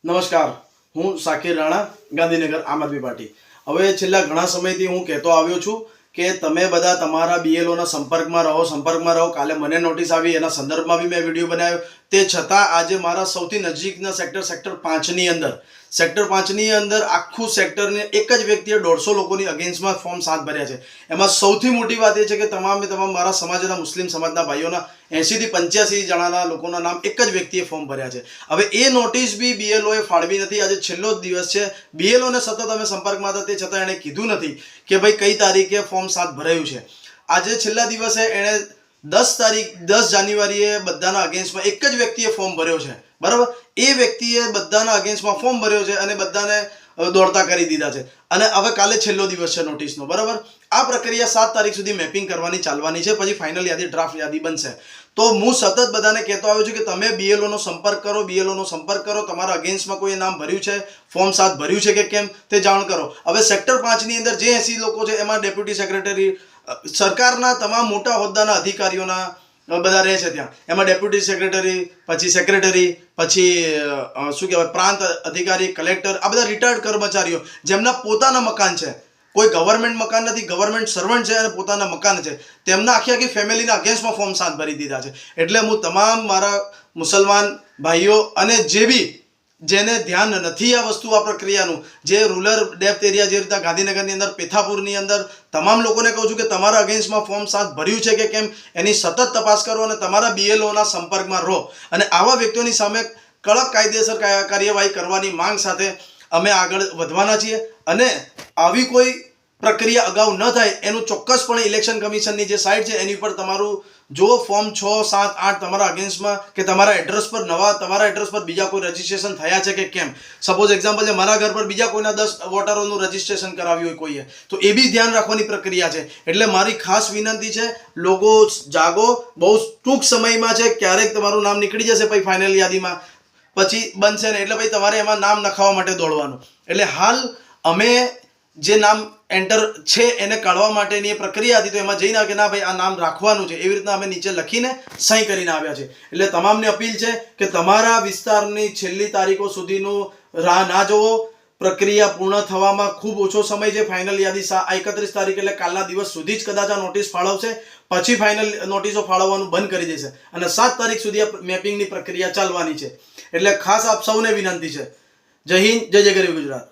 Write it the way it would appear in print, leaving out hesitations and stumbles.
નમસ્કાર, હું સાકિર રાણા, ગાંધીનગર આમ આદમી પાર્ટી. હવે છેલ્લા ઘણા સમયથી હું કહેતો આવ્યો છું કે તમે બધા તમારા બીએલઓના સંપર્કમાં રહો. કાલે મને નોટિસ આવી, એના સંદર્ભમાં બી મેં વિડીયો બનાવ્યો. તે છતાં આજે મારા સૌથી નજીકના સેક્ટર 5ની અંદર આખું સેક્ટરને એક જ વ્યક્તિએ 150 લોકોની અગેન્સ્ટમાં ફોર્મ 7 ભર્યા છે. એમાં સૌથી મોટી વાત એ છે કે તમામ મારા સમાજના મુસ્લિમ સમાજના ભાઈઓના 80 થી 85 જણાના લોકોના નામ એક જ વ્યક્તિએ ફોર્મ ભર્યા છે. હવે એ નોટિસ બી બીએલઓએ ફાળવી નથી. આજે છેલ્લો જ દિવસ છે. બીએલઓને સતત અમે સંપર્કમાં હતા, તે છતાં એણે કીધું નથી કે ભાઈ કઈ તારીખે ફોર્મ 7 ભરાયું છે. આજે છેલ્લા દિવસે એણે 10 જાન્યુઆરીએ બધાના અગેન્સ્ટમાં એક જ વ્યક્તિએ ફોર્મ ભર્યો છે, બરાબર. એ વ્યક્તિએ બધાના અગેન્સ્ટમાં ફોર્મ ભર્યો છે અને બધાને દોડતા કરી દીધા છે. અને હવે કાલે છેલ્લો દિવસ છે નોટિસનો, બરાબર. આ પ્રક્રિયા 7 તારીખ સુધી મેપિંગ કરવાની ચાલવાની છે. પછી ફાઇનલ યાદી, ડ્રાફ્ટ યાદી બનશે. તો હું સતત બધાને કહેતો આવ્યો છું કે તમે બીએલઓનો સંપર્ક કરો. તમારા અગેન્સ્ટમાં કોઈ નામ ભર્યું છે, ફોર્મ 7 ભર્યું છે કે કેમ તે જાણ કરો. હવે સેક્ટર 5 ની અંદર જે 80 લોકો છે એમાં ડેપ્યુટી સેક્રેટરી, સરકારના તમામ મોટા હોદ્દાના અધિકારીઓના બધા રહે છે ત્યાં. એમાં ડેપ્યુટી સેક્રેટરી, પછી સેક્રેટરી, પછી શું કહેવાય પ્રાંત અધિકારી, કલેક્ટર, આ બધા રિટાયર્ડ કર્મચારીઓ જેમના પોતાના મકાન છે. કોઈ ગવર્મેન્ટ મકાન નથી, ગવર્મેન્ટ સર્વન્ટ છે અને પોતાના મકાન છે. તેમના આખી ફેમિલીના અગેન્સ્ટમાં ફોર્મ 7 ભરી દીધા છે. એટલે હું તમામ મારા મુસલમાન ભાઈઓ અને જે બી જેને ધ્યાન નથી આ વસ્તુ, આ પ્રક્રિયાનું, જે રૂરલ ડેપ્થ એરિયા, જે રીતે ગાંધીનગરની અંદર, પેથાપુરની અંદર, તમામ લોકોને કહું છું કે તમારા અગેન્સ્ટમાં ફોર્મ 7 ભર્યું છે કે કેમ એની સતત તપાસ કરો અને તમારા બીએલઓના સંપર્કમાં રહો. અને આવા વ્યક્તિઓની સામે કડક કાયદેસર કાર્યવાહી કરવાની માંગ સાથે અમે આગળ વધવાના છીએ. અને આવી કોઈ પ્રક્રિયા અગાઉ ન થાય એનું ચોક્કસપણે ઇલેક્શન કમિશનની જે સાઇટ છે એની પર તમારું જો ફોર્મ 6, 7, 8 તમારા અગેન્સ્ટમાં કે તમારા એડ્રેસ પર બીજા કોઈ રજીસ્ટ્રેશન થયા છે કે કેમ. સપોઝ એક્ઝામ્પલ છે, મારા ઘર પર બીજા કોઈના 10 વોટરોનું રજીસ્ટ્રેશન કરાવ્યું હોય કોઈએ, તો એ બી ધ્યાન રાખવાની પ્રક્રિયા છે. એટલે મારી ખાસ વિનંતી છે, લોકો જાગો. બહુ ટૂંક સમયમાં છે, ક્યારેક તમારું નામ નીકળી જશે પછી ફાઇનલ યાદીમાં, પછી બનશે ને એટલે પછી તમારે એમાં નામ નખાવવા માટે દોડવાનું. એટલે હાલ અમે જે નામ એન્ટર છે એને કાઢવા માટેની એ પ્રક્રિયા હતી, તો એમાં જઈને કે ના ભાઈ આ નામ રાખવાનું છે, એવી રીતના અમે નીચે લખીને સહી કરીને આવ્યા છે. એટલે તમામને અપીલ છે કે તમારા વિસ્તારની છેલ્લી તારીખો સુધીનું રાહ ના જોવો. પ્રક્રિયા પૂર્ણ થવામાં ખૂબ ઓછો સમય છે. ફાઇનલ યાદી 31 તારીખ એટલે કાલના દિવસ સુધી જ કદાચ આ નોટિસ ફાળવશે. પછી ફાઇનલ નોટિસો ફાળવવાનું બંધ કરી દેશે અને 7 તારીખ સુધી આ મેપિંગની પ્રક્રિયા ચાલવાની છે. એટલે ખાસ આપ સૌને વિનંતી છે. જય હિન્દ, જય ગરીબ ગુજરાત.